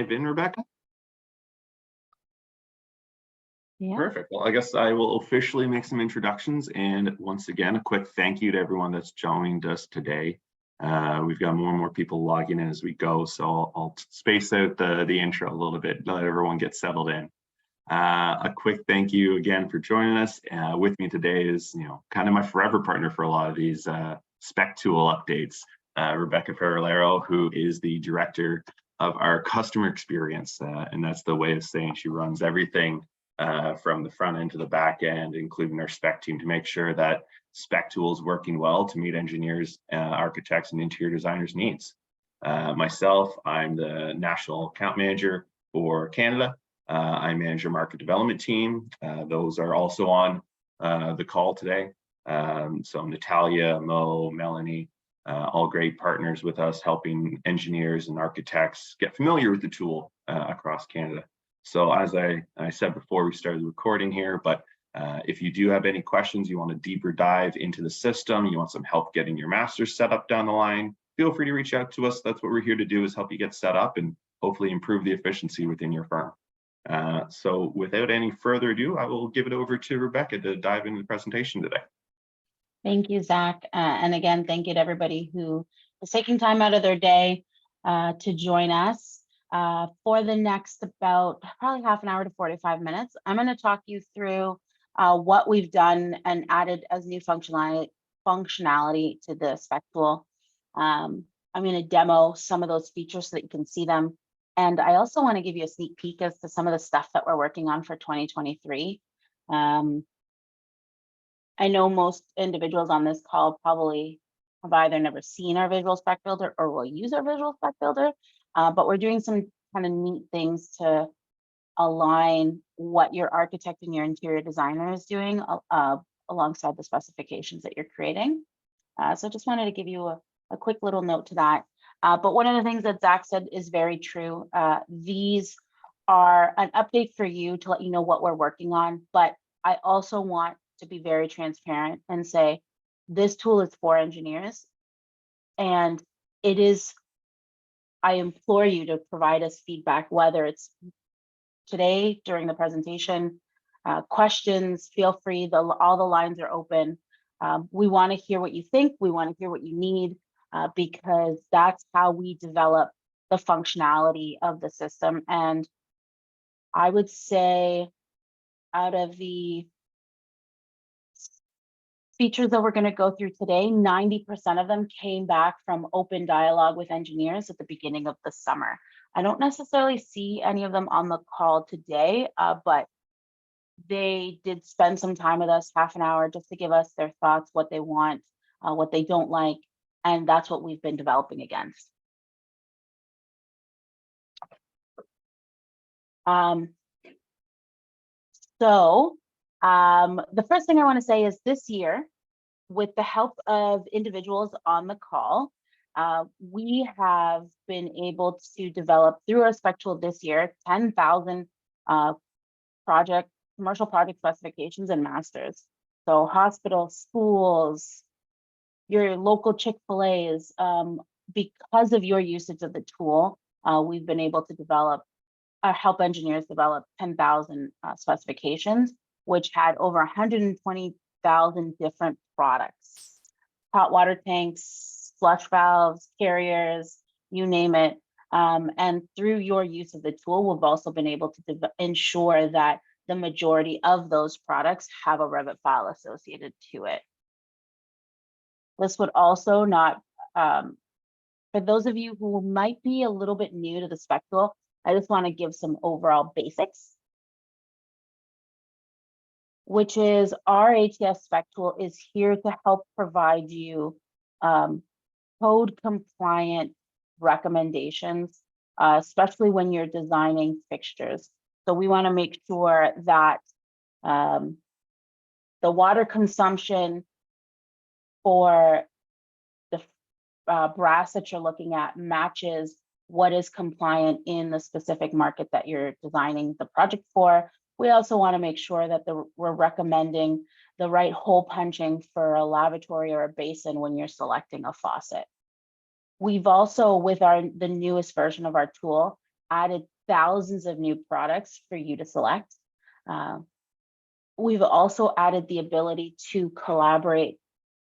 in, Rebecca? Yeah. Perfect. Well, I guess I will officially make some introductions. And once again, a quick thank you to everyone that's joined us today. We've got more and more people logging in as we go, so I'll space out the intro a little bit, let everyone get settled in. A quick thank you again for joining us. With me today is, kind of my forever partner for a lot of these Spec Tool updates, Rebecca Ferrolero, who is the director of our customer experience, and that's the way of saying she runs everything from the front end to the back end, including our spec team, to make sure that Spec Tool is working well to meet engineers, architects, and interior designers' needs. Myself, I'm the national account manager for Canada. I manage our market development team. Those are also on the call today. So Natalia, Mo, Melanie, all great partners with us, helping engineers and architects get familiar with the tool across Canada. So as I said before we started the recording here, but if you do have any questions, you want a deeper dive into the system, you want some help getting your masters set up down the line, feel free to reach out to us. That's what we're here to do, is help you get set up and hopefully improve the efficiency within your firm. So without any further ado, I will give it over to Rebecca to dive into the presentation today. Thank you, Zach. And again, thank you to everybody who is taking time out of their day to join us. For the next about probably half an hour to 45 minutes, I'm going to talk you through what we've done and added as new functionality to the Spec Tool. I'm going to demo some of those features so that you can see them. And I also want to give you a sneak peek as to some of the stuff that we're working on for 2023. I know most individuals on this call probably have either never seen our visual spec builder or will use our visual spec builder, but we're doing some kind of neat things to align what your architect and your interior designer is doing alongside the specifications that you're creating. So I just wanted to give you a quick little note to that. But one of the things that Zach said is very true. These are an update for you to let you know what we're working on, but I also want to be very transparent and say this tool is for engineers, and it is, I implore you to provide us feedback, whether it's today during the presentation, questions, feel free, all the lines are open. We want to hear what you think, we want to hear what you need, because that's how we develop the functionality of the system. And I would say out of the features that we're going to go through today, 90% of them came back from open dialogue with engineers at the beginning of the summer. I don't necessarily see any of them on the call today, but they did spend some time with us, half an hour, just to give us their thoughts, what they want, what they don't like, and that's what we've been developing against. The first thing I want to say is this year, with the help of individuals on the call, we have been able to develop through our Spec Tool this year 10,000 commercial project specifications and masters. So hospitals, schools, your local Chick-fil-A's, because of your usage of the tool, we've been able to help engineers develop 10,000 specifications, which had over 120,000 different products, hot water tanks, flush valves, carriers, you name it. And through your use of the tool, we've also been able to ensure that the majority of those products have a Revit file associated to it. This would also not, for those of you who might be a little bit new to the Spec Tool, I just want to give some overall basics, which is our ATS Spec Tool is here to help provide you code compliant recommendations, especially when you're designing fixtures. So we want to make sure that the water consumption for the brass that you're looking at matches what is compliant in the specific market that you're designing the project for. We also want to make sure that we're recommending the right hole punching for a lavatory or a basin when you're selecting a faucet. We've also, with the newest version of our tool, added thousands of new products for you to select. We've also added the ability to collaborate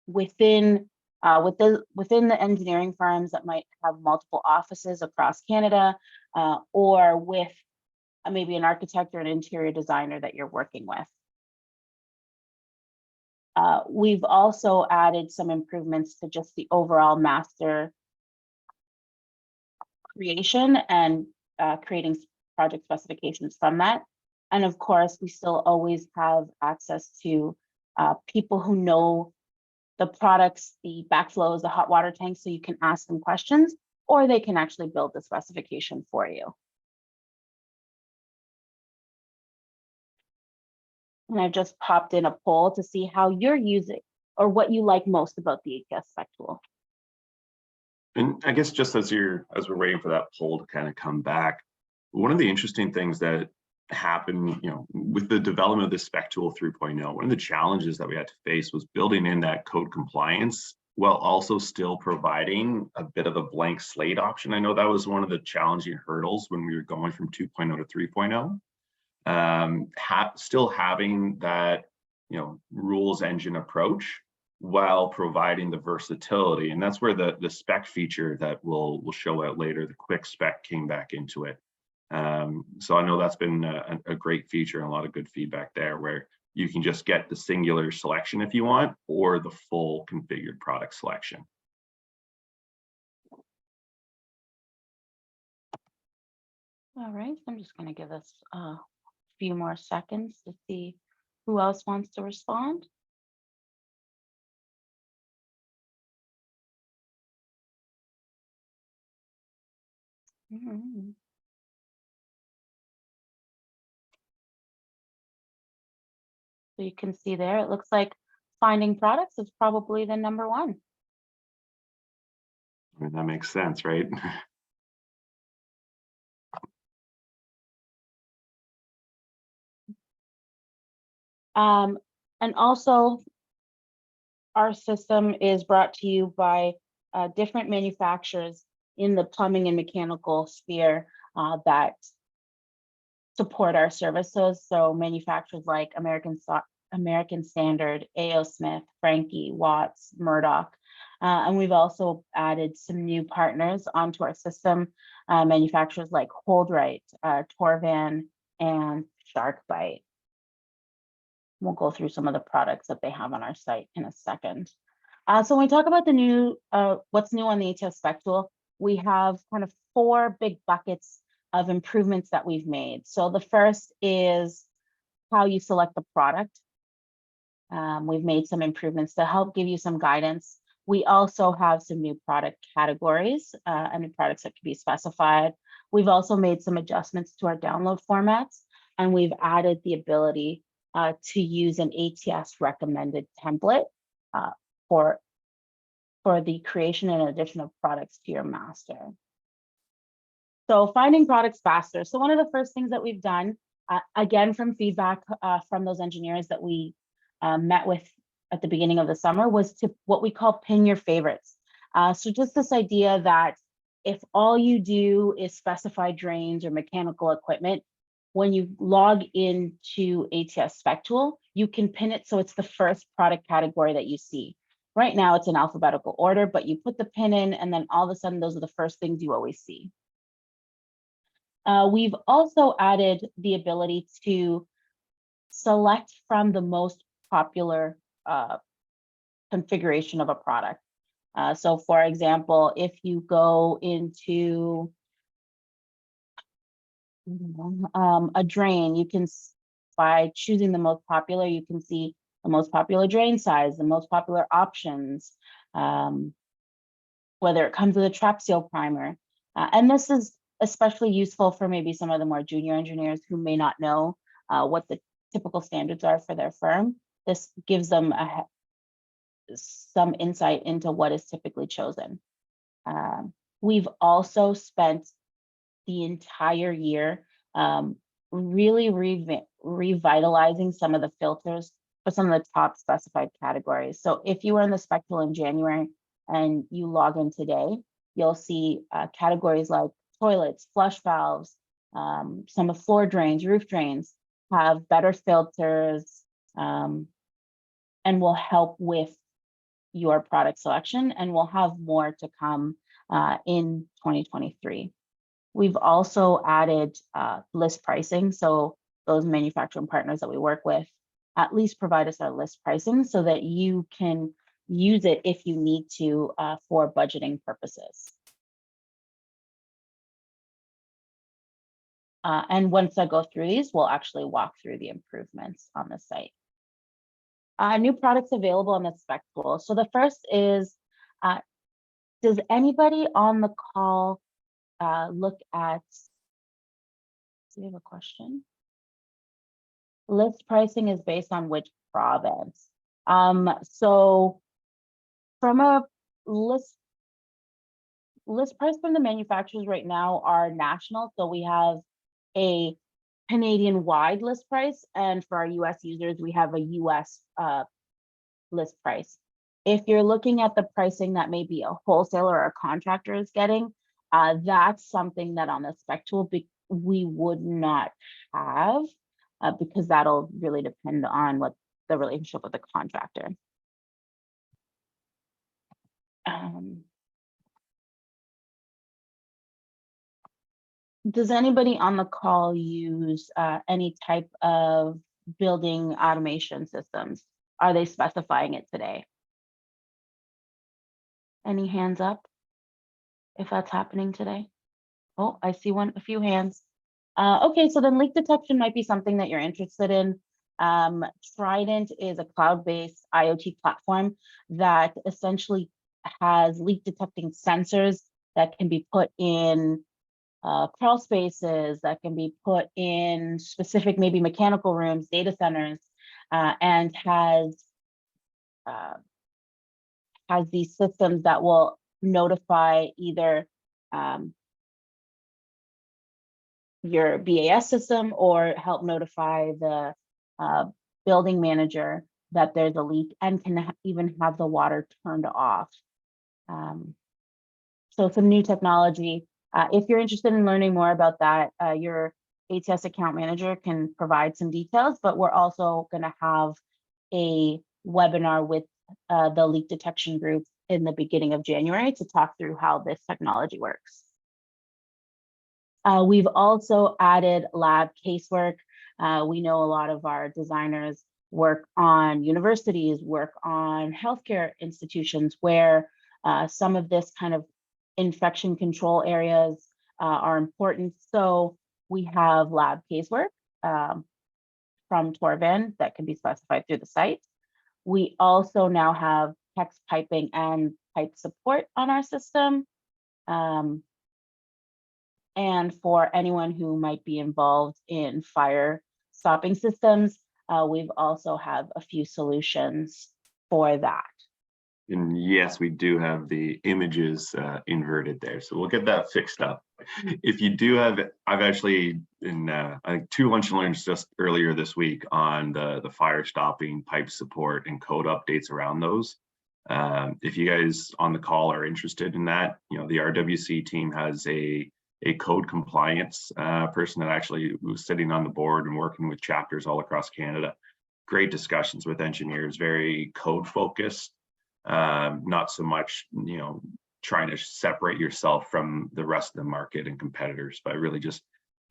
within the engineering firms that might have multiple offices across Canada, or with maybe an architect or an interior designer that you're working with. We've also added some improvements to just the overall master creation and creating project specifications from that. And of course, we still always have access to people who know the products, the backflows, the hot water tanks, so you can ask them questions, or they can actually build the specification for you. And I've just popped in a poll to see how you're using or what you like most about the ATS Spec Tool. And I guess just as we're waiting for that poll to kind of come back, one of the interesting things that happened, with the development of the Spec Tool 3.0, one of the challenges that we had to face was building in that code compliance while also still providing a bit of a blank slate option. I know that was one of the challenging hurdles when we were going from 2.0 to 3.0. Still having that, rules engine approach while providing the versatility. And that's where the spec feature that we'll show out later, the quick spec, came back into it. So I know that's been a great feature and a lot of good feedback there, where you can just get the singular selection if you want, or the full configured product selection. All right, I'm just going to give us a few more seconds to see who else wants to respond. So you can see there, it looks like finding products is probably the number one. I mean, that makes sense, right? And also, our system is brought to you by different manufacturers in the plumbing and mechanical sphere that support our services. So manufacturers like American Standard, A.O. Smith, Franke, Watts, Murdoch. And we've also added some new partners onto our system, manufacturers like Holdrite, Torvan, and SharkBite. We'll go through some of the products that they have on our site in a second. So when we talk about the new, what's new on the ATS Spec Tool, we have kind of 4 big buckets of improvements that we've made. So the first is how you select the product. We've made some improvements to help give you some guidance. We also have some new product categories and new products that can be specified. We've also made some adjustments to our download formats, and we've added the ability to use an ATS recommended template for the creation and addition of products to your master. So finding products faster. So one of the first things that we've done, again, from feedback from those engineers that we met with at the beginning of the summer, was to what we call pin your favorites. So just this idea that if all you do is specify drains or mechanical equipment, when you log into ATS Spec Tool, you can pin it so it's the first product category that you see. Right now it's in alphabetical order, but you put the pin in and then all of a sudden those are the first things you always see. We've also added the ability to select from the most popular configuration of a product. So for example, if you go into a drain, you can, by choosing the most popular, you can see the most popular drain size, the most popular options, whether it comes with a trap seal primer. And this is especially useful for maybe some of the more junior engineers who may not know what the typical standards are for their firm. This gives them some insight into what is typically chosen. We've also spent the entire year really revitalizing some of the filters for some of the top specified categories. So if you were in the Spec Tool in January and you log in today, you'll see categories like toilets, flush valves, some of floor drains, roof drains have better filters, and will help with your product selection, and we'll have more to come in 2023. We've also added list pricing. So those manufacturing partners that we work with at least provide us our list pricing so that you can use it if you need to for budgeting purposes. And once I go through these, we'll actually walk through the improvements on the site. New products available on the Spec Tool. So the first is, does anybody on the call look at, do we have a question? List pricing is based on which province? So from a list price from the manufacturers right now are national. So we have a Canadian wide list price, and for our US users, we have a US list price. If you're looking at the pricing that maybe a wholesaler or a contractor is getting, that's something that on the Spec Tool we would not have, because that'll really depend on what the relationship with the contractor. Does anybody on the call use any type of building automation systems? Are they specifying it today? Any hands up if that's happening today? Oh, I see a few hands. Okay, so then leak detection might be something that you're interested in. Trident is a cloud-based IoT platform that essentially has leak detecting sensors that can be put in crawl spaces, that can be put in specific maybe mechanical rooms, data centers, and has these systems that will notify either your BAS system or help notify the building manager that there's a leak, and can even have the water turned off. So some new technology. If you're interested in learning more about that, your ATS account manager can provide some details, but we're also going to have a webinar with the leak detection group in the beginning of January to talk through how this technology works. We've also added lab casework. We know a lot of our designers work on universities, work on healthcare institutions where some of this kind of infection control areas are important. So we have lab casework from Torvan that can be specified through the site. We also now have PEX piping and pipe support on our system. And for anyone who might be involved in fire stopping systems, we've also have a few solutions for that. And yes, we do have the images inverted there, so we'll get that fixed up. If you do have, I've actually in I think 2 lunch and learns just earlier this week on the fire stopping, pipe support, and code updates around those. If you guys on the call are interested in that, you know, the RWC team has a code compliance person that actually was sitting on the board and working with chapters all across Canada. Great discussions with engineers, very code focused. Not so much, you know, trying to separate yourself from the rest of the market and competitors, but really just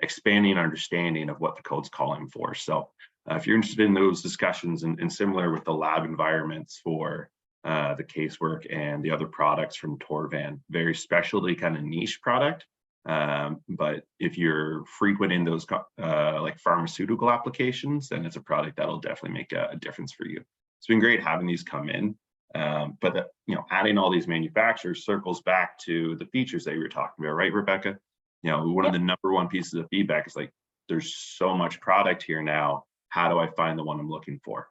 expanding understanding of what the code's calling for. So if you're interested in those discussions and similar with the lab environments for the casework and the other products from Torvan, very specialty kind of niche product. But if you're frequent in those like pharmaceutical applications, then it's a product that'll definitely make a difference for you. It's been great having these come in. But you know, adding all these manufacturers circles back to the features that you were talking about, right, Rebecca? You know, one of the #1 pieces of feedback is like, there's so much product here now. How do I find the one I'm looking for?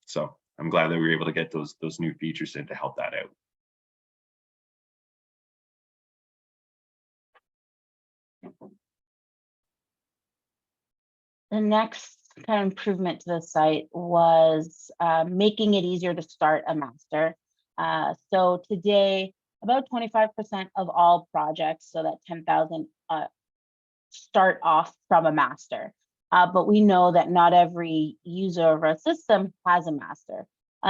So I'm glad that we were able to get those new features in to help that out. The next kind of improvement to the site was making it easier to start a master. So today, about 25% of all projects, so that 10,000 start off from a master. But we know that not every user of our system has a master.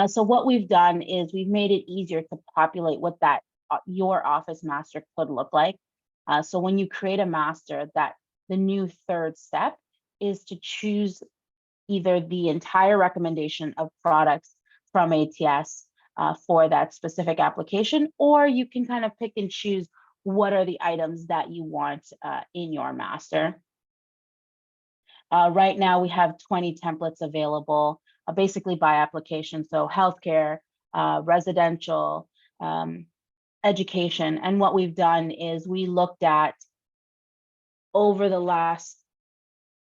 So what we've done is we've made it easier to populate what that your office master could look like. So when you create a master, that the new third step is to choose either the entire recommendation of products from ATS for that specific application, or you can kind of pick and choose what are the items that you want in your master. Right now, we have 20 templates available, basically by application. So healthcare, residential, education. And what we've done is we looked at over the last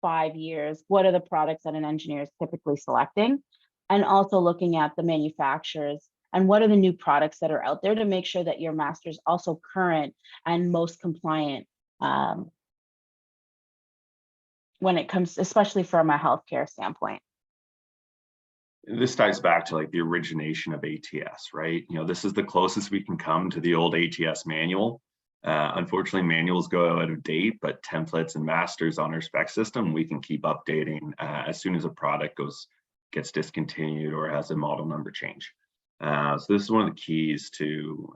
5 years, what are the products that an engineer is typically selecting? And also looking at the manufacturers and what are the new products that are out there to make sure that your master is also current and most compliant when it comes, especially from a healthcare standpoint. This ties back to like the origination of ATS, right? You know, this is the closest we can come to the old ATS manual. Unfortunately, manuals go out of date, but templates and masters on our spec system, we can keep updating as soon as a product gets discontinued or has a model number change. So this is one of the keys to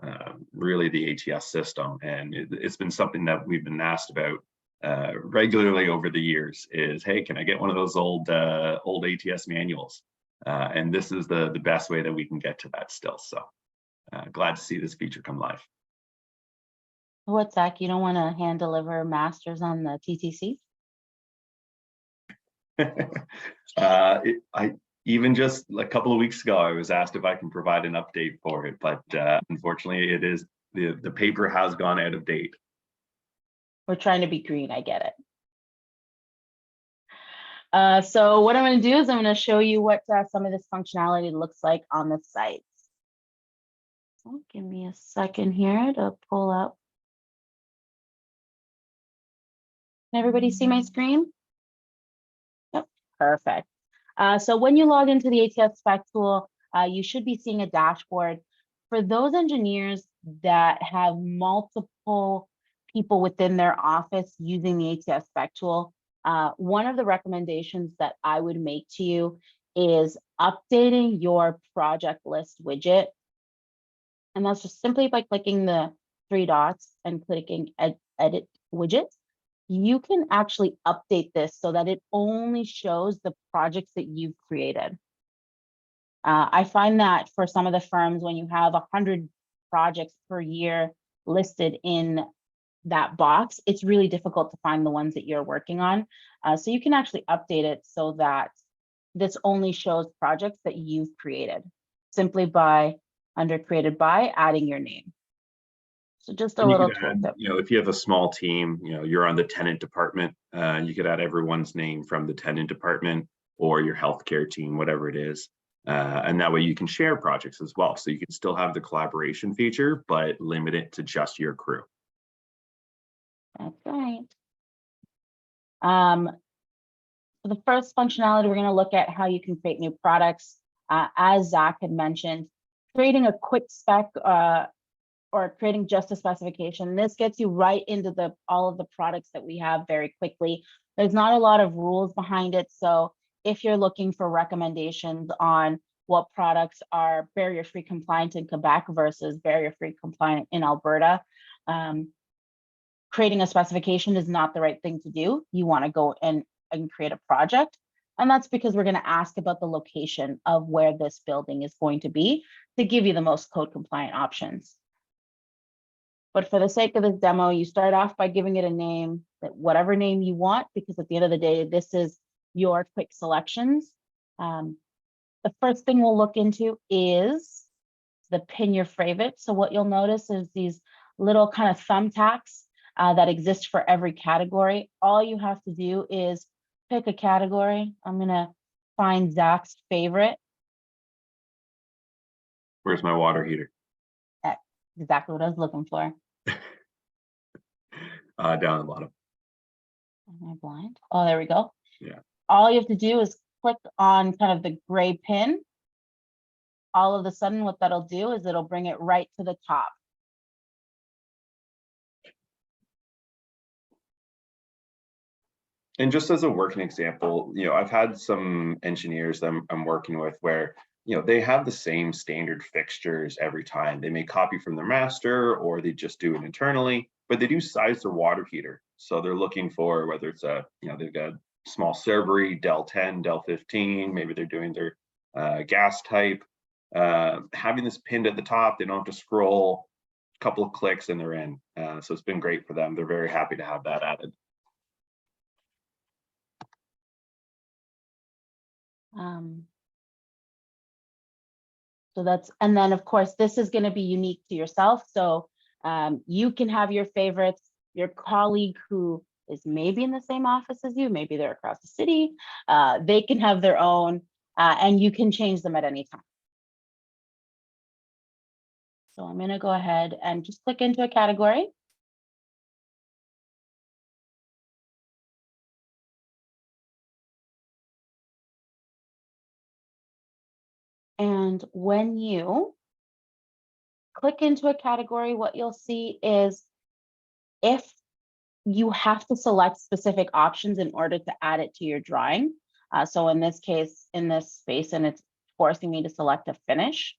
really the ATS system. And it's been something that we've been asked about regularly over the years is, hey, can I get one of those old ATS manuals? And this is the best way that we can get to that still. So glad to see this feature come live. What, Zach, you don't want to hand deliver masters on the TTC? Even just a couple of weeks ago, I was asked if I can provide an update for it, but unfortunately, it is the paper has gone out of date. We're trying to be green, I get it. So what I'm going to do is I'm going to show you what some of this functionality looks like on the site. So give me a second here to pull up. Can everybody see my screen? Yep, perfect. So when you log into the ATS Spec Tool, you should be seeing a dashboard. For those engineers that have multiple people within their office using the ATS Spec Tool, one of the recommendations that I would make to you is updating your project list widget. And that's just simply by clicking the 3 dots and clicking edit widget. You can actually update this so that it only shows the projects that you've created. I find that for some of the firms, when you have 100 projects per year listed in that box, it's really difficult to find the ones that you're working on. So you can actually update it so that this only shows projects that you've created simply by under created by adding your name. So just a little tooltip. You know, if you have a small team, you know, you're on the tenant department, you could add everyone's name from the tenant department or your healthcare team, whatever it is. And that way you can share projects as well. So you can still have the collaboration feature, but limit it to just your crew. That's right. For the first functionality, we're going to look at how you can create new products. As Zach had mentioned, creating a quick spec or creating just a specification. This gets you right into all of the products that we have very quickly. There's not a lot of rules behind it. So if you're looking for recommendations on what products are barrier-free compliant in Quebec versus barrier-free compliant in Alberta, creating a specification is not the right thing to do. You want to go and create a project. And that's because we're going to ask about the location of where this building is going to be to give you the most code compliant options. But for the sake of this demo, you start off by giving it a name, whatever name you want, because at the end of the day, this is your quick selections. The first thing we'll look into is the pin your favorite. So what you'll notice is these little kind of thumbtacks that exist for every category. All you have to do is pick a category. I'm going to find Zach's favorite. Where's my water heater? Exactly what I was looking for. Down the bottom. Am I blind? Oh, there we go. Yeah. All you have to do is click on kind of the gray pin. All of a sudden, what that'll do is it'll bring it right to the top. And just as a working example, I've had some engineers that I'm working with where, they have the same standard fixtures every time. They may copy from their master or they just do it internally, but they do size their water heater. So they're looking for whether it's they've got small servery, Del 10, Del 15, maybe they're doing their gas type. Having this pinned at the top, they don't have to scroll a couple of clicks and they're in. So it's been great for them. They're very happy to have that added. So that's, and then of course, this is going to be unique to yourself. So you can have your favorites, your colleague who is maybe in the same office as you, maybe they're across the city, they can have their own, and you can change them at any time. So I'm going to go ahead and just click into a category. And when you click into a category, what you'll see is if you have to select specific options in order to add it to your drawing. So in this case, in this space, and it's forcing me to select a finish,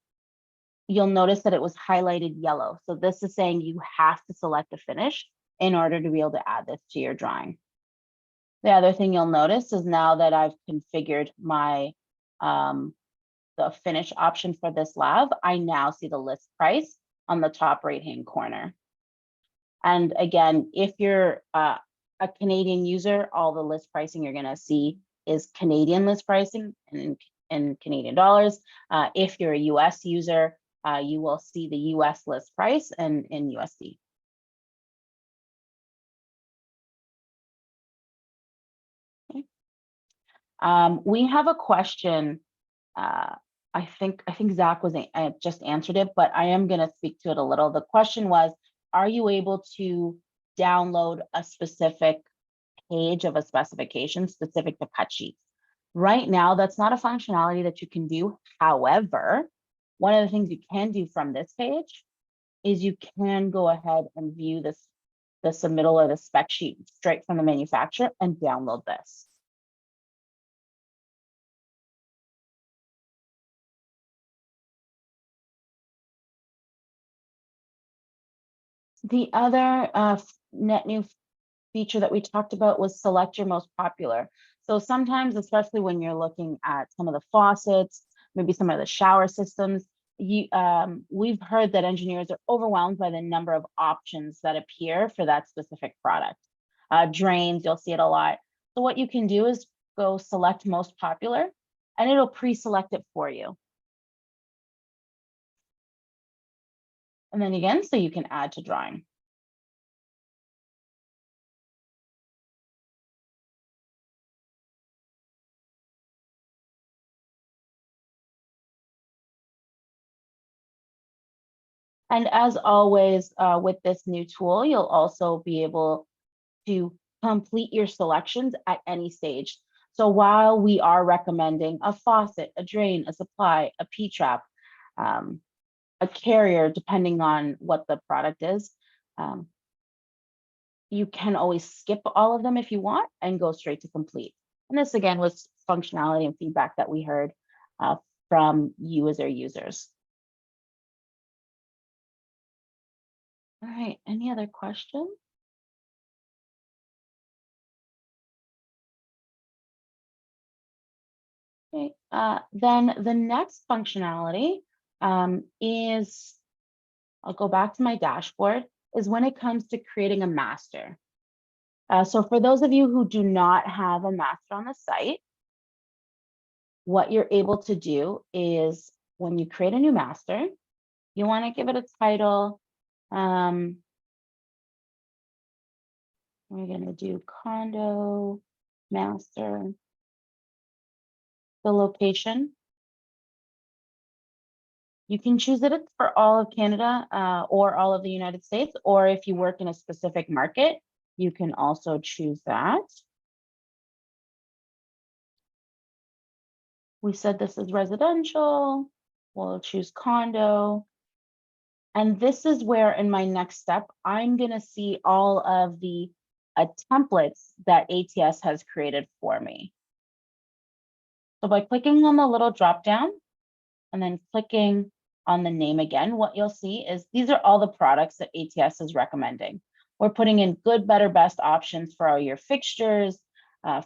you'll notice that it was highlighted yellow. So this is saying you have to select a finish in order to be able to add this to your drawing. The other thing you'll notice is now that I've configured my the finish option for this lab, I now see the list price on the top right-hand corner. And again, if you're a Canadian user, all the list pricing you're going to see is Canadian list pricing in Canadian dollars. If you're a US user, you will see the US list price in USD. Okay. We have a question. I think Zach was just answered it, but I am going to speak to it a little. The question was, are you able to download a specific page of a specification specific to cut sheets? Right now, that's not a functionality that you can do. However, one of the things you can do from this page is you can go ahead and view the submittal or the spec sheet straight from the manufacturer and download this. The other net new feature that we talked about was select your most popular. So sometimes, especially when you're looking at some of the faucets, maybe some of the shower systems, we've heard that engineers are overwhelmed by the number of options that appear for that specific product. Drains, you'll see it a lot. So what you can do is go select most popular, and it'll pre-select it for you. And then again, so you can add to drawing. And as always, with this new tool, you'll also be able to complete your selections at any stage. So while we are recommending a faucet, a drain, a supply, a P-trap, a carrier, depending on what the product is, you can always skip all of them if you want and go straight to complete. And this again was functionality and feedback that we heard from you as our users. All right, any other questions? Okay, then the next functionality is, I'll go back to my dashboard, is when it comes to creating a master. So for those of you who do not have a master on the site, what you're able to do is when you create a new master, you want to give it a title. We're going to do condo master, the location. You can choose it for all of Canada or all of the United States, or if you work in a specific market, you can also choose that. We said this is residential. We'll choose condo. And this is where in my next step, I'm going to see all of the a templates that ATS has created for me. So by clicking on the little drop down and then clicking on the name again, what you'll see is these are all the products that ATS is recommending. We're putting in good, better, best options for all your fixtures,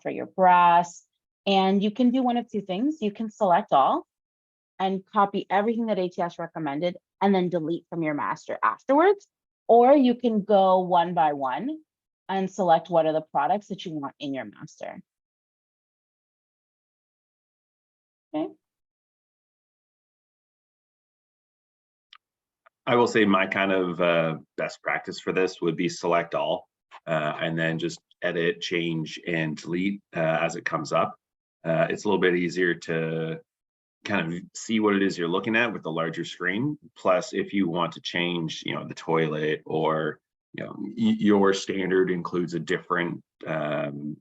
for your brass, and you can do one of two things. You can select all and copy everything that ATS recommended and then delete from your master afterwards, or you can go one by one and select what are the products that you want in your master. Okay. I will say my kind of best practice for this would be select all, and then just edit, change, and delete as it comes up. It's a little bit easier to kind of see what it is you're looking at with the larger screen. Plus, if you want to change, the toilet, or your standard includes a different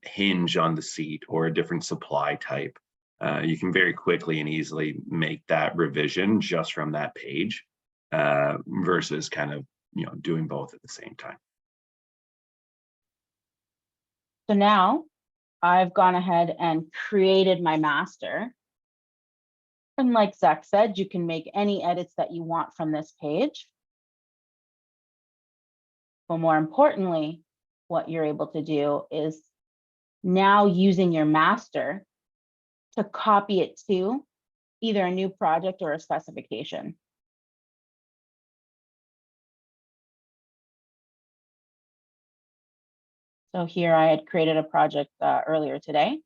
hinge on the seat or a different supply type, you can very quickly and easily make that revision just from that page, versus kind of doing both at the same time. So now I've gone ahead and created my master. And like Zach said, you can make any edits that you want from this page. But more importantly, what you're able to do is now using your master to copy it to either a new project or a specification. So here I had created a project earlier today,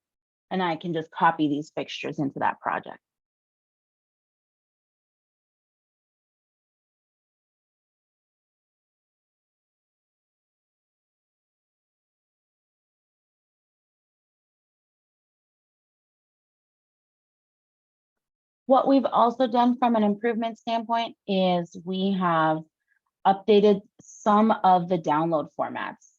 and I can just copy these fixtures into that project. What we've also done from an improvement standpoint is we have updated some of the download formats.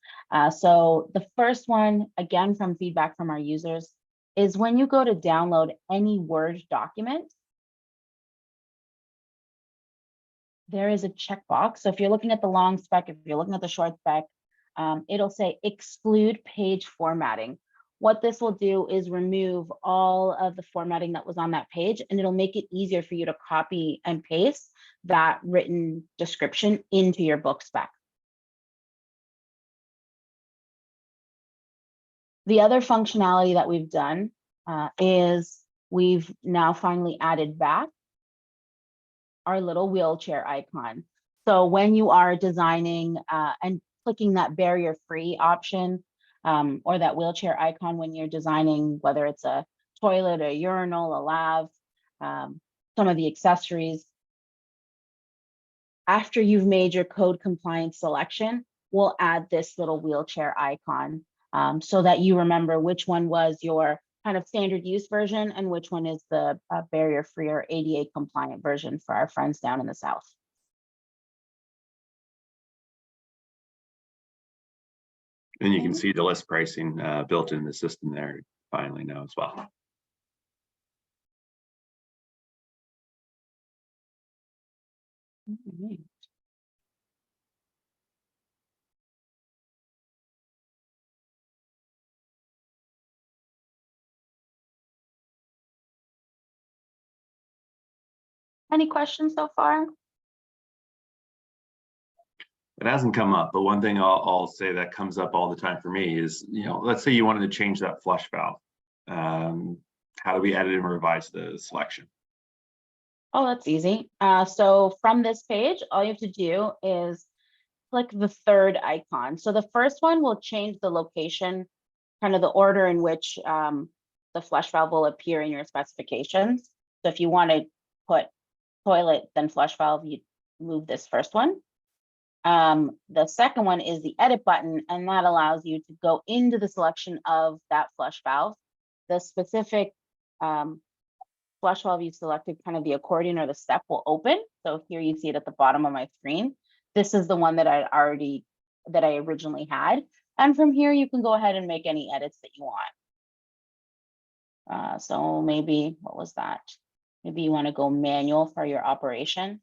So the first one, again, from feedback from our users, is when you go to download any Word document, there is a checkbox. So if you're looking at the long spec, if you're looking at the short spec, it'll say exclude page formatting. What this will do is remove all of the formatting that was on that page, and it'll make it easier for you to copy and paste that written description into your book spec. The other functionality that we've done is we've now finally added back our little wheelchair icon. So when you are designing and clicking that barrier-free option, or that wheelchair icon when you're designing, whether it's a toilet, a urinal, a lav, some of the accessories, after you've made your code compliance selection, we'll add this little wheelchair icon, so that you remember which one was your kind of standard use version and which one is the barrier-free or ADA compliant version for our friends down in the South. And you can see the list pricing built in the system there finally now as well. Mm-hmm. Any questions so far? It hasn't come up, but one thing I'll say that comes up all the time for me is, let's say you wanted to change that flush valve. How do we edit and revise the selection? Oh, that's easy. So from this page, all you have to do is click the third icon. So the first one will change the location, kind of the order in which the flush valve will appear in your specifications. So if you want to put toilet, then flush valve, you move this first one. The second one is the edit button, and that allows you to go into the selection of that flush valve. The specific flush valve you selected, kind of the accordion or the step, will open. So here you see it at the bottom of my screen. This is the one that I originally had. And from here, you can go ahead and make any edits that you want. So maybe, what was that? Maybe you want to go manual for your operation.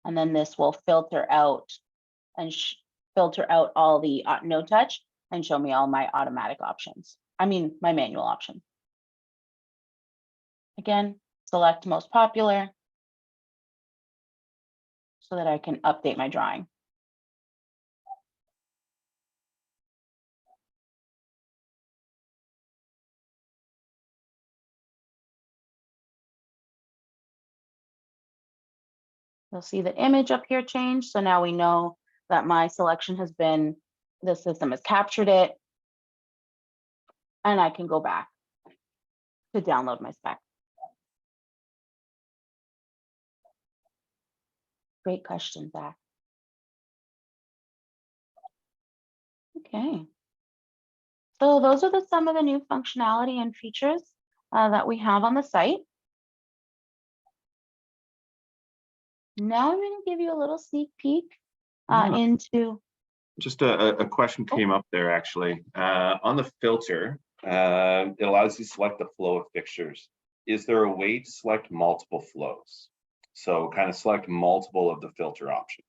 And then this will filter out and filter out all the no touch and show me all my automatic options. I mean, my manual options. Again, select most popular so that I can update my drawing. You'll see the image up here change. So now we know that my selection has been, the system has captured it. And I can go back to download my spec. Great question, Zach. Okay. So those are some of the new functionality and features that we have on the site. Now I'm going to give you a little sneak peek into. Just a question came up there actually. On the filter, it allows you to select the flow of fixtures. Is there a way to select multiple flows? So kind of select multiple of the filter options.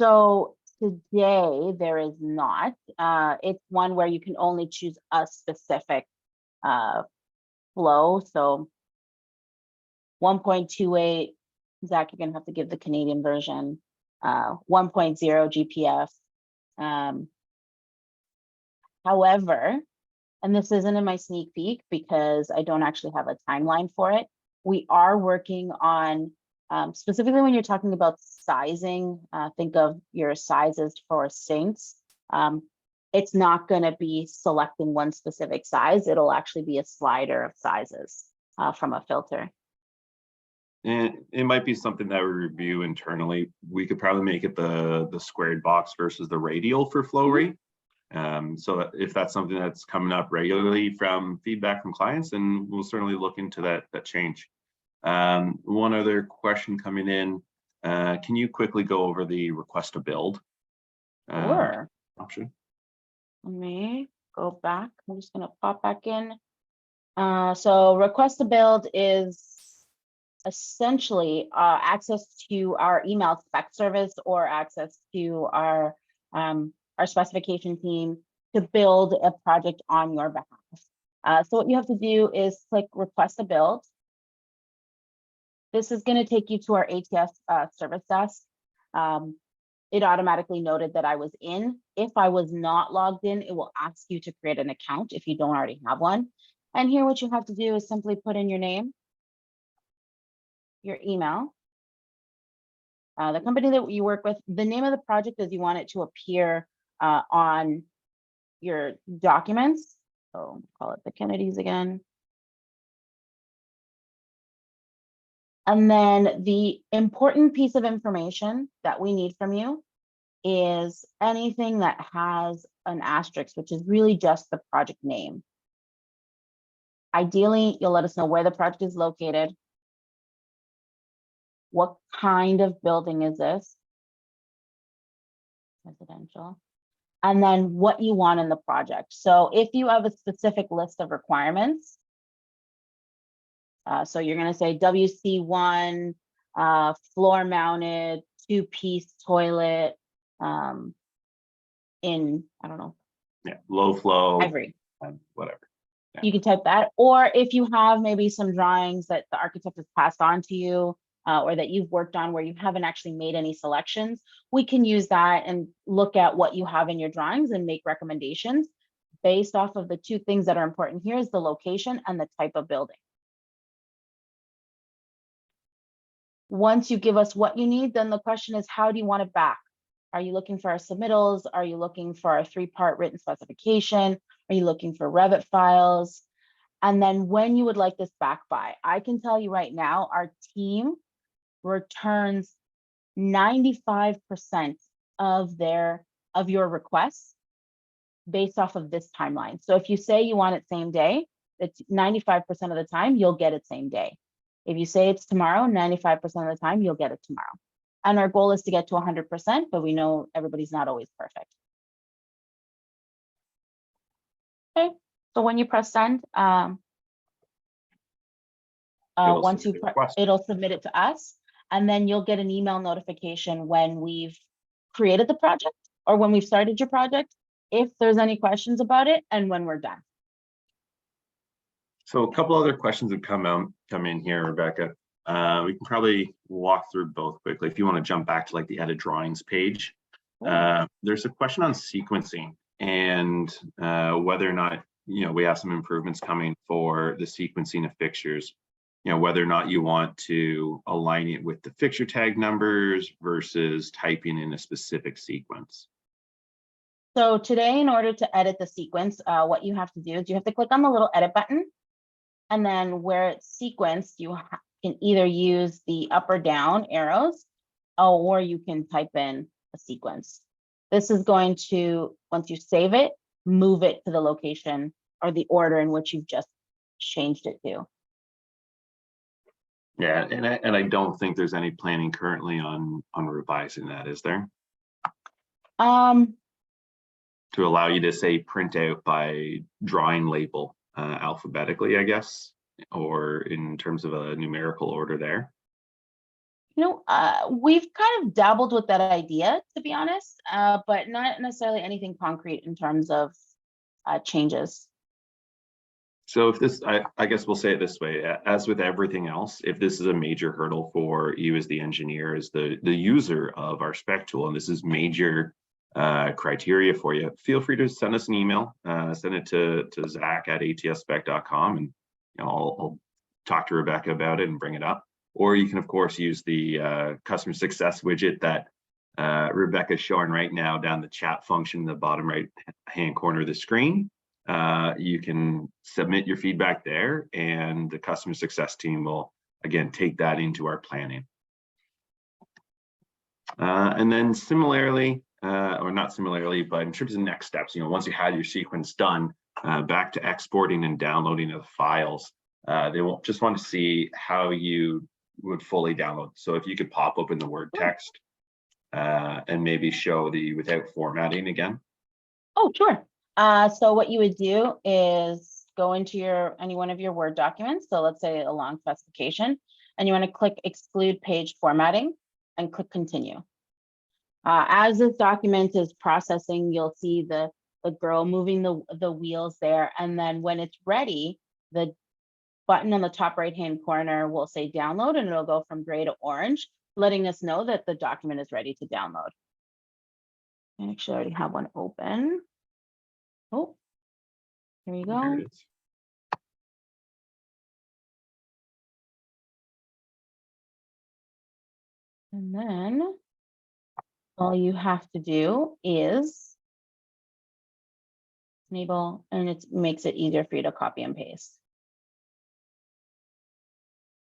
So today there is not. It's one where you can only choose a specific flow. So 1.28, Zach, you're gonna have to give the Canadian version. 1.0 GPF. However, and this isn't in my sneak peek because I don't actually have a timeline for it. We are working on, specifically when you're talking about sizing, think of your sizes for sinks. It's not going to be selecting one specific size. It'll actually be a slider of sizes from a filter. And it might be something that we review internally. We could probably make it the squared box versus the radial for flow rate. So if that's something that's coming up regularly from feedback from clients, then we'll certainly look into that change. One other question coming in, can you quickly go over the request to build option? Let me go back. I'm just going to pop back in. So request to build is essentially access to our email spec service or access to our specification team to build a project on your behalf. So what you have to do is click request to build. This is going to take you to our ATS service desk. It automatically noted that I was in. If I was not logged in, it will ask you to create an account if you don't already have one. And here what you have to do is simply put in your name, your email, the company that you work with, the name of the project as you want it to appear on your documents. So call it the Kennedys again. And then the important piece of information that we need from you is anything that has an asterisk, which is really just the project name. Ideally, you'll let us know where the project is located. What kind of building is this? Residential. And then what you want in the project. So if you have a specific list of requirements, so you're going to say WC1, floor mounted, 2-piece toilet, in, I don't know. Yeah, low flow, Every. Whatever. Yeah. You can type that, or if you have maybe some drawings that the architect has passed on to you, or that you've worked on where you haven't actually made any selections, we can use that and look at what you have in your drawings and make recommendations based off of the two things that are important here is the location and the type of building. Once you give us what you need, then the question is, how do you want it back? Are you looking for our submittals? Are you looking for our 3-part written specification? Are you looking for Revit files? And then when you would like this back by, I can tell you right now, our team returns 95% of your requests based off of this timeline. So if you say you want it same day, it's 95% of the time you'll get it same day. If you say it's tomorrow, 95% of the time you'll get it tomorrow. And our goal is to get to 100%, but we know everybody's not always perfect. Okay, so when you press send, It'll once submit you a request. it'll submit it to us, and then you'll get an email notification when we've created the project or when we've started your project, if there's any questions about it, and when we're done. So a couple other questions have come in here, Rebecca. We can probably walk through both quickly. If you want to jump back to like the edit drawings page, there's a question on sequencing and whether or not, we have some improvements coming for the sequencing of fixtures. Whether or not you want to align it with the fixture tag numbers versus typing in a specific sequence. So today, in order to edit the sequence, what you have to do is you have to click on the little edit button, and then where it's sequenced, you can either use the up or down arrows, or you can type in a sequence. This is going to, once you save it, move it to the location or the order in which you've just changed it to. Yeah, and I don't think there's any planning currently on revising that, is there? To allow you to say print out by drawing label alphabetically, I guess, or in terms of a numerical order there. We've kind of dabbled with that idea, to be honest, but not necessarily anything concrete in terms of changes. So if this, I guess we'll say it this way, as with everything else, if this is a major hurdle for you as the engineer, as the user of our spec tool, and this is major criteria for you, feel free to send us an email, send it to zach@atspec.com, and I'll talk to Rebecca about it and bring it up. Or you can, of course, use the customer success widget that Rebecca's showing right now down the chat function in the bottom right hand corner of the screen. You can submit your feedback there, and the customer success team will, again, take that into our planning. And then similarly, or not similarly, but in terms of next steps, once you had your sequence done, back to exporting and downloading of the files, they will just want to see how you would fully download. So if you could pop open the Word text and maybe show the without formatting again. Oh, sure. So what you would do is go into any one of your Word documents. So let's say a long specification, and you want to click exclude page formatting and click continue. As this document is processing, you'll see the girl moving the wheels there. And then when it's ready, the button on the top right-hand corner will say download, and it'll go from gray to orange, letting us know that the document is ready to download. I actually already have one open. Oh, here we go. There it is. And then all you have to do is enable, and it makes it easier for you to copy and paste.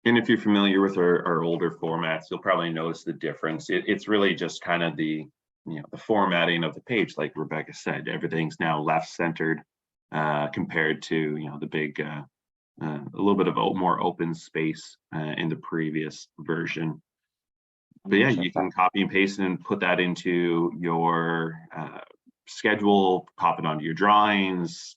And if you're familiar with our older formats, you'll probably notice the difference. It's really just kind of the formatting of the page, like Rebecca said. Everything's now left centered compared to the big a little bit of more open space in the previous version. But yeah, you can copy and paste and put that into your schedule, pop it onto your drawings,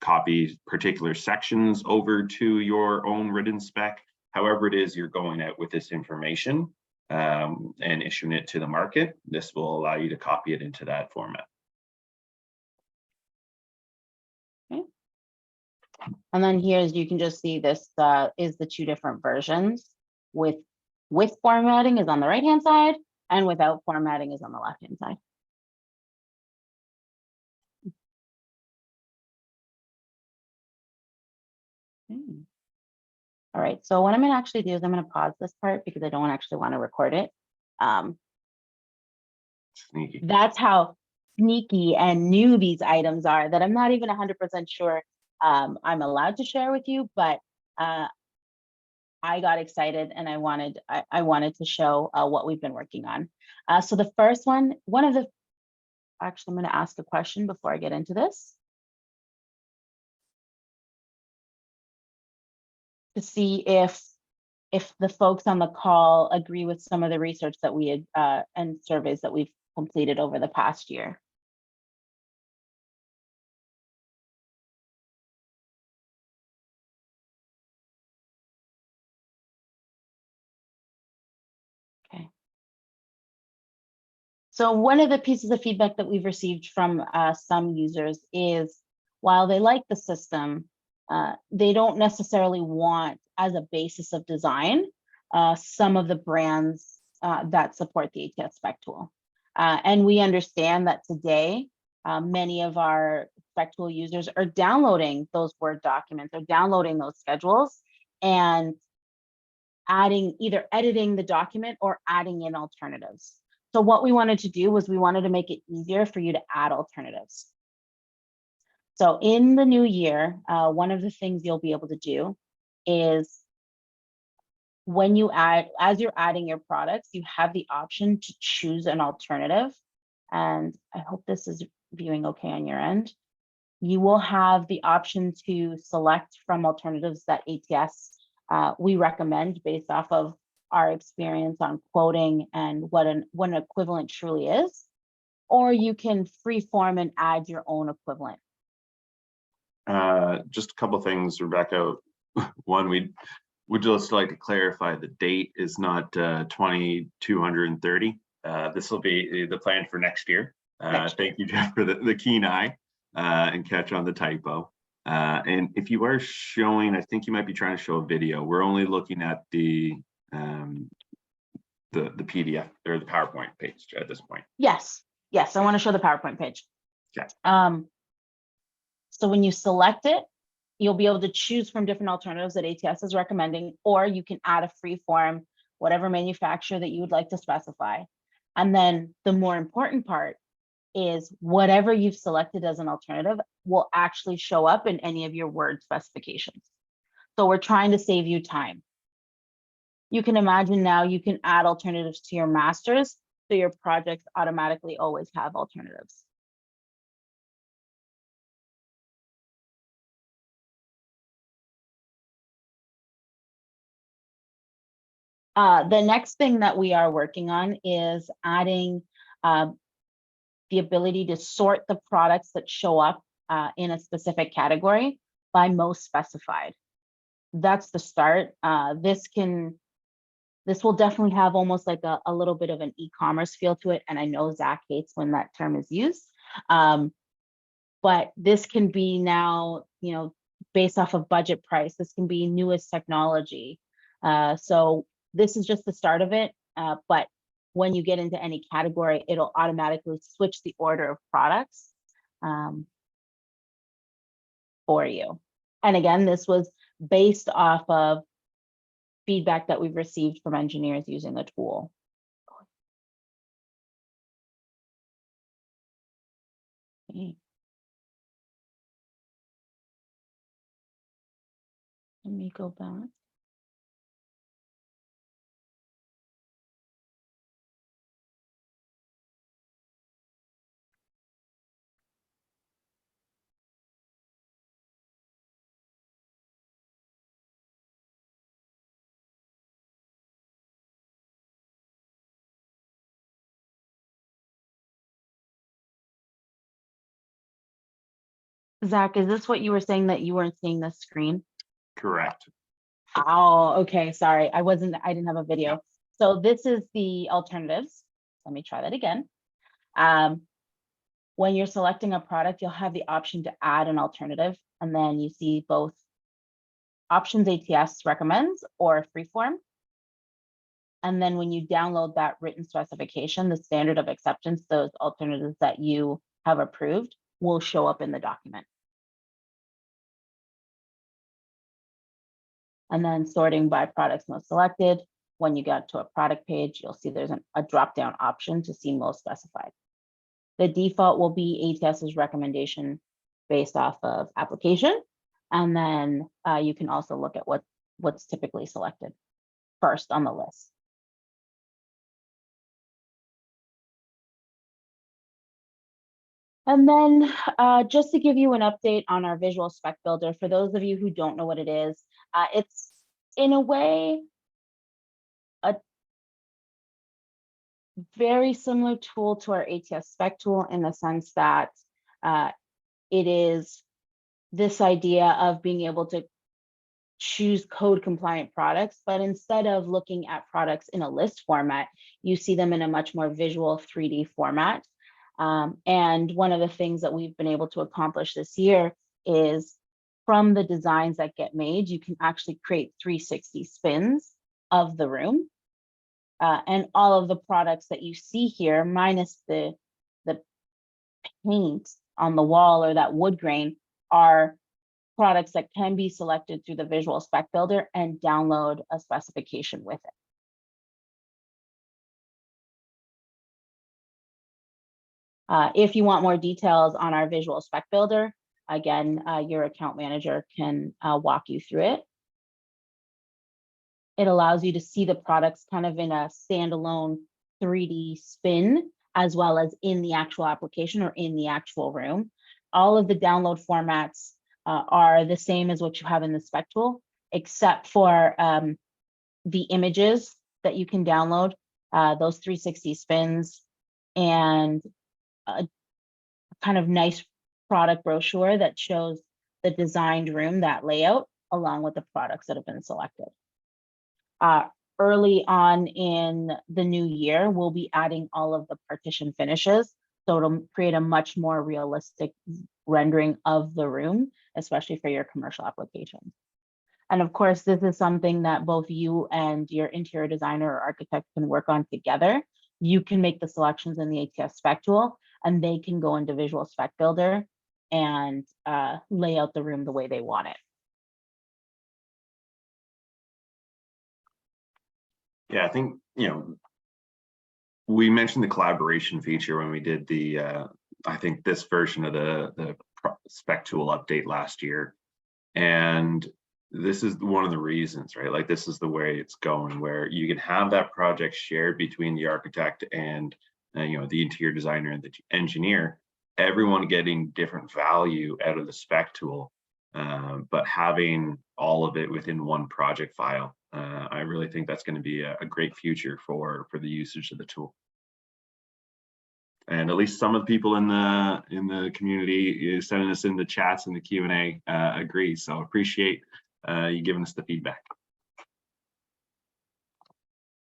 copy particular sections over to your own written spec. However it is you're going out with this information and issuing it to the market, this will allow you to copy it into that format. Okay. And then here, as you can just see, this is the two different versions. With formatting is on the right-hand side, and without formatting is on the left-hand side. Okay. All right, so what I'm going to actually do is I'm going to pause this part because I don't actually want to record it. Sneaky. That's how sneaky and new these items are, that I'm not even 100% sure I'm allowed to share with you, but I got excited and I wanted to show what we've been working on. So the first one, actually, I'm going to ask a question before I get into this, to see if the folks on the call agree with some of the research that we had and surveys that we've completed over the past year. So one of the pieces of feedback that we've received from some users is while they like the system, they don't necessarily want as a basis of design some of the brands that support the ATS Spec Tool. And we understand that today, many of our Spec Tool users are downloading those Word documents or downloading those schedules and either editing the document or adding in alternatives. So what we wanted to do was we wanted to make it easier for you to add alternatives. So in the new year, one of the things you'll be able to do is when you as you're adding your products, you have the option to choose an alternative. And I hope this is viewing okay on your end. You will have the option to select from alternatives that ATS we recommend based off of our experience on quoting and what an equivalent truly is, or you can freeform and add your own equivalent. Just a couple of things, Rebecca. One, would just like to clarify the date is not 2230. This will be the plan for next year. Thank you, Jeff, for the keen eye and catch on the typo. And if you are showing, I think you might be trying to show a video. We're only looking at the PDF or the PowerPoint page at this point. Yes, I want to show the PowerPoint page. Okay. So when you select it, you'll be able to choose from different alternatives that ATS is recommending, or you can add a free form, whatever manufacturer that you would like to specify. And then the more important part is whatever you've selected as an alternative will actually show up in any of your Word specifications. So we're trying to save you time. You can imagine now you can add alternatives to your masters, so your projects automatically always have alternatives. The next thing that we are working on is adding the ability to sort the products that show up in a specific category by most specified. That's the start. This will definitely have almost like a little bit of an e-commerce feel to it. And I know Zach hates when that term is used. But this can be now, based off of budget price, this can be newest technology. So this is just the start of it. But when you get into any category, it'll automatically switch the order of products for you. And again, this was based off of feedback that we've received from engineers using the tool. Okay. Let me go back. Zach, is this what you were saying that you weren't seeing the screen? Correct. Oh, okay. Sorry. I didn't have a video. So this is the alternatives. Let me try that again. When you're selecting a product, you'll have the option to add an alternative, and then you see both options ATS recommends or freeform. And then when you download that written specification, the standard of acceptance, those alternatives that you have approved will show up in the document. And then sorting by products most selected. When you get to a product page, you'll see there's a drop-down option to see most specified. The default will be ATS's recommendation based off of application. And then you can also look at what's typically selected first on the list. And then just to give you an update on our visual spec builder, for those of you who don't know what it is, it's in a way a very similar tool to our ATS spec tool in the sense that it is this idea of being able to choose code compliant products, but instead of looking at products in a list format, you see them in a much more visual 3D format. And one of the things that we've been able to accomplish this year is from the designs that get made, you can actually create 360 spins of the room. And all of the products that you see here, minus the paint on the wall or that wood grain, are products that can be selected through the visual spec builder and download a specification with it. If you want more details on our visual spec builder, again, your account manager can walk you through it. It allows you to see the products kind of in a standalone 3D spin, as well as in the actual application or in the actual room. All of the download formats are the same as what you have in the Spec Tool, except for the images that you can download, those 360 spins, and a kind of nice product brochure that shows the designed room, that layout, along with the products that have been selected. Early on in the new year, we'll be adding all of the partition finishes, so it'll create a much more realistic rendering of the room, especially for your commercial applications. And of course, this is something that both you and your interior designer or architect can work on together. You can make the selections in the ATS Spec Tool, and they can go into Visual Spec Builder and lay out the room the way they want it. Yeah, I think, we mentioned the collaboration feature when we did the, I think this version of the Spec Tool update last year. And this is one of the reasons, right? Like, this is the way it's going, where you can have that project shared between the architect and, the interior designer and the engineer, everyone getting different value out of the Spec Tool, but having all of it within one project file. I really think that's going to be a great future for the usage of the tool. And at least some of the people in the community sending us in the chats and the Q&A agree. So appreciate you giving us the feedback.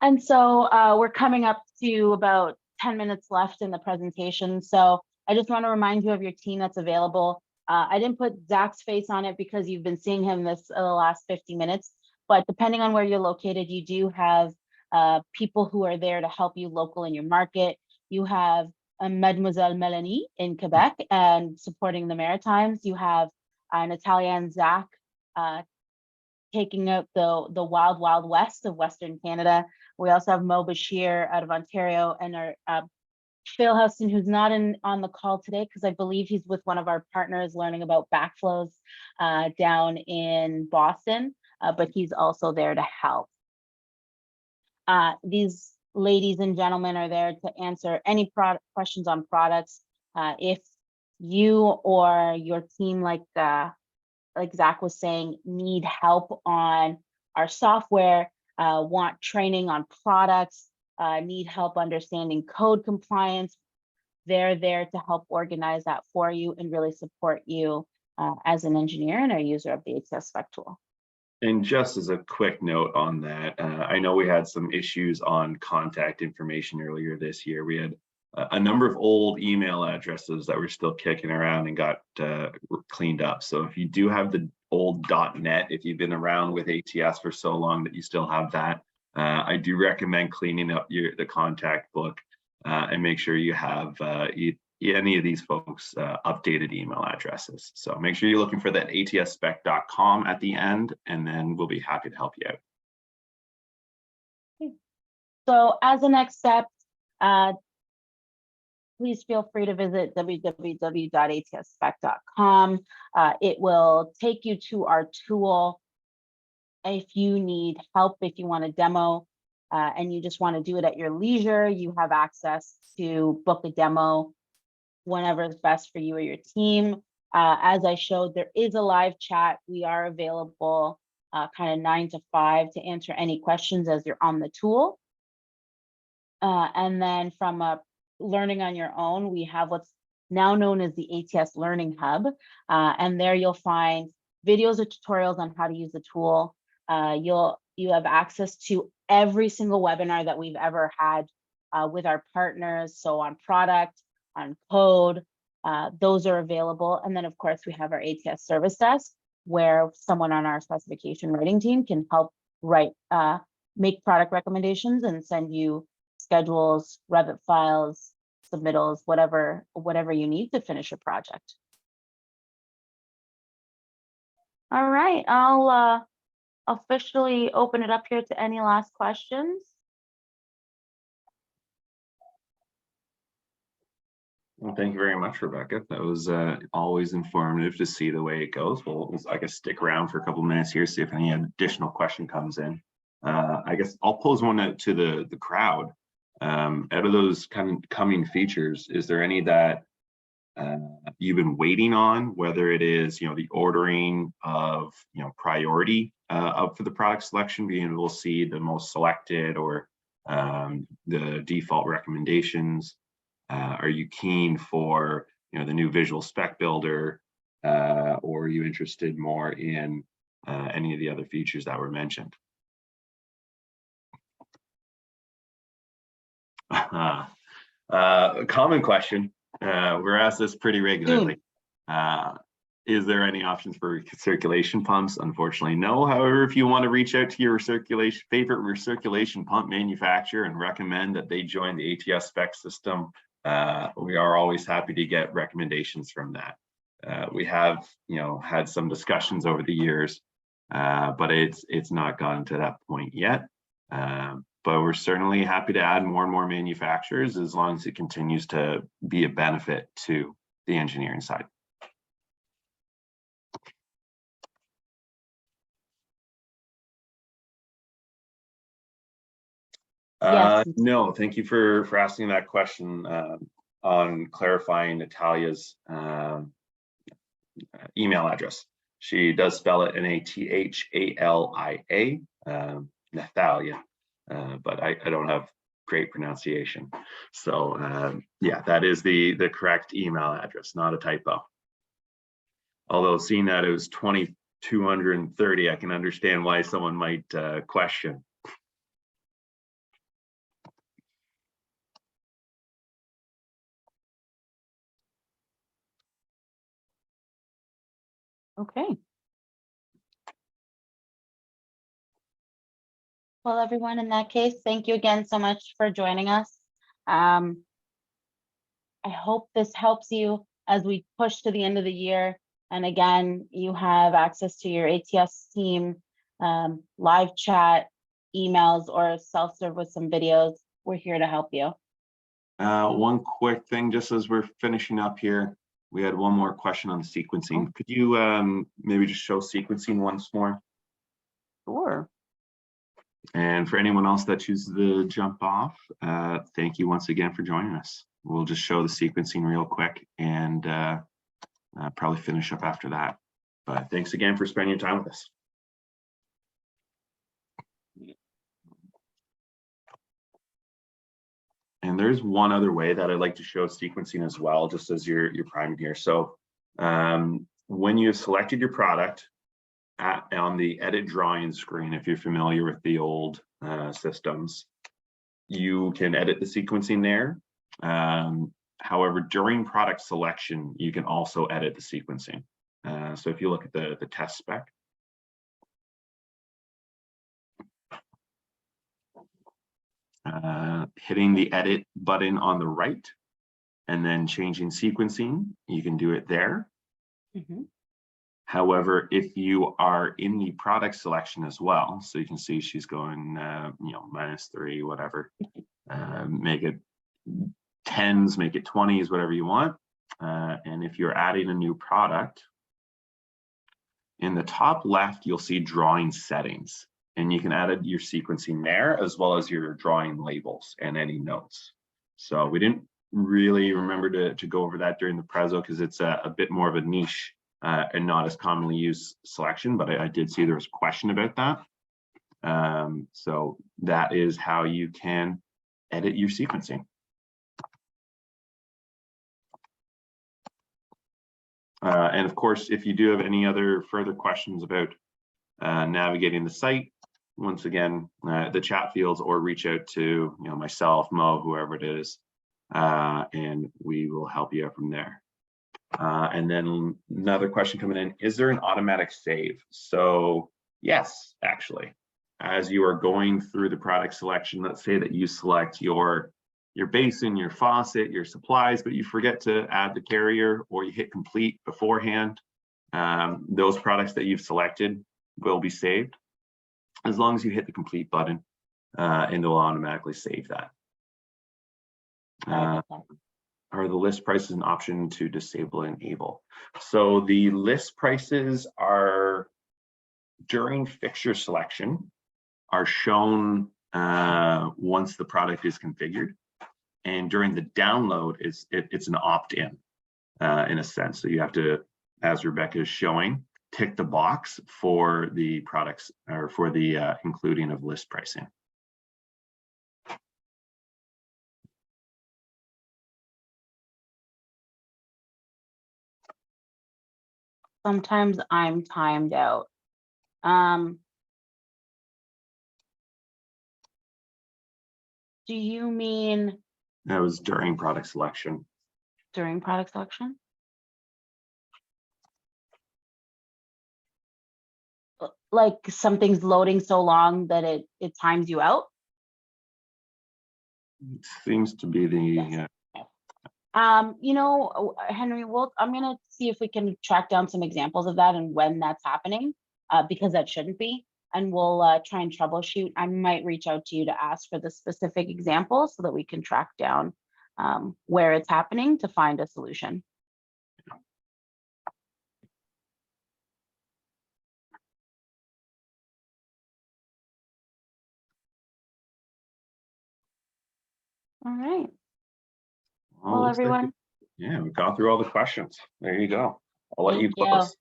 And so we're coming up to about 10 minutes left in the presentation. So I just want to remind you of your team that's available. I didn't put Zach's face on it because you've been seeing him the last 50 minutes. But depending on where you're located, you do have people who are there to help you local in your market. You have Mademoiselle Melanie in Quebec and supporting the Maritimes. You have Natalia and Zach taking out the wild, wild west of Western Canada. We also have Mo Bashir out of Ontario, and our Phil Houston, who's not on the call today because I believe he's with one of our partners learning about backflows down in Boston. But he's also there to help. These ladies and gentlemen are there to answer any questions on products. If you or your team, like Zach was saying, need help on our software, want training on products, need help understanding code compliance, they're there to help organize that for you and really support you as an engineer and a user of the ATS Spec Tool. And just as a quick note on that, I know we had some issues on contact information earlier this year. We had a number of old email addresses that were still kicking around and got cleaned up. So if you do have the old .net, if you've been around with ATS for so long that you still have that, I do recommend cleaning up the contact book and make sure you have any of these folks updated email addresses. So make sure you're looking for that atspec.com at the end, and then we'll be happy to help you out. Okay. So as a next step, please feel free to visit www.atspec.com. It will take you to our tool. If you need help, if you want a demo, and you just want to do it at your leisure, you have access to book a demo whenever it's best for you or your team. As I showed, there is a live chat. We are available kind of 9 to 5 to answer any questions as you're on the tool. And then from learning on your own, we have what's now known as the ATS Learning Hub. And there you'll find videos or tutorials on how to use the tool. You have access to every single webinar that we've ever had with our partners. So on product, on code, those are available. And then of course we have our ATS service desk where someone on our specification writing team can help write, make product recommendations and send you schedules, Revit files, submittals, whatever you need to finish a project. All right, I'll officially open it up here to any last questions. Well, thank you very much, Rebecca. That was always informative to see the way it goes. We'll, I guess, stick around for a couple of minutes here, see if any additional question comes in. I guess I'll pose one out to the crowd. Out of those kind of coming features, is there any that you've been waiting on, whether it is, the ordering of, priority up for the product selection, being able to see the most selected or the default recommendations? Are you keen for, the new visual spec builder, or are you interested more in any of the other features that were mentioned? A common question. We're asked this pretty regularly. Is there any options for circulation pumps? Unfortunately, no. However, if you want to reach out to your favorite recirculation pump manufacturer and recommend that they join the ATS spec system, we are always happy to get recommendations from that. We have, had some discussions over the years, but it's not gotten to that point yet. But we're certainly happy to add more and more manufacturers as long as it continues to be a benefit to the engineering side. Yes. No, thank you for asking that question on clarifying Natalia's email address. She does spell it Nathalia, Nathalia, but I don't have great pronunciation. So yeah, that is the correct email address, not a typo. Although seeing that it was 2,230, I can understand why someone might question. Okay. Well, everyone, in that case, thank you again so much for joining us. I hope this helps you as we push to the end of the year. And again, you have access to your ATS team, live chat, emails, or self-serve with some videos. We're here to help you. One quick thing, just as we're finishing up here, we had one more question on sequencing. Could you maybe just show sequencing once more? Sure. And for anyone else that chooses to jump off, thank you once again for joining us. We'll just show the sequencing real quick and probably finish up after that. But thanks again for spending your time with us. And there's one other way that I like to show sequencing as well, just as you're priming here. So when you've selected your product on the edit drawing screen, if you're familiar with the old systems, you can edit the sequencing there. However, during product selection, you can also edit the sequencing. So if you look at the test spec, hitting the edit button on the right and then changing sequencing, you can do it there. Mm-hmm. However, if you are in the product selection as well, so you can see she's going, -3, whatever, make it 10s, make it 20s, whatever you want. And if you're adding a new product, in the top left, you'll see drawing settings. And you can add your sequencing there as well as your drawing labels and any notes. So we didn't really remember to go over that during the Prezo because it's a bit more of a niche and not as commonly used selection, but I did see there was a question about that. So that is how you can edit your sequencing. And of course, if you do have any other further questions about navigating the site, once again, the chat fields, or reach out to myself, Mo, whoever it is, and we will help you out from there. And then another question coming in, is there an automatic save? So yes, actually, as you are going through the product selection, let's say that you select your basin, your faucet, your supplies, but you forget to add the carrier, or you hit complete beforehand, those products that you've selected will be saved as long as you hit the complete button, and it will automatically save that. Are the list prices an option to disable and enable? So the list prices are during fixture selection, are shown once the product is configured, and during the download it's an opt-in in a sense. So you have to, as Rebecca is showing, tick the box for the products, or for the including of list pricing. Sometimes I'm timed out. Do you mean That was during product selection. during product selection? Like something's loading so long that it times you out? It seems to be the Yes. Henry, I'm gonna see if we can track down some examples of that and when that's happening, because that shouldn't be, and we'll try and troubleshoot. I might reach out to you to ask for the specific example so that we can track down where it's happening to find a solution. All right. Well, everyone. Yeah, we've gone through all the questions. There you go. I'll let you Thank close.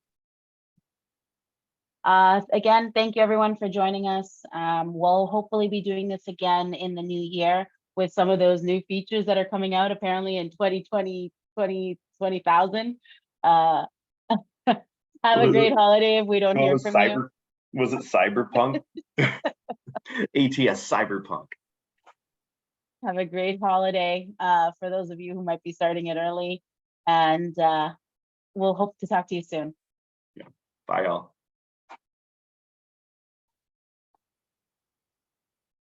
Again, thank you everyone for joining us. We'll hopefully be doing this again in the new year with some of those new features that are coming out apparently in 2020. Have a great holiday if we don't hear from you. Was it Cyberpunk? ATS Cyberpunk. Have a great holiday for those of you who might be starting it early, and we'll hope to talk to you soon. Yeah. Bye, all.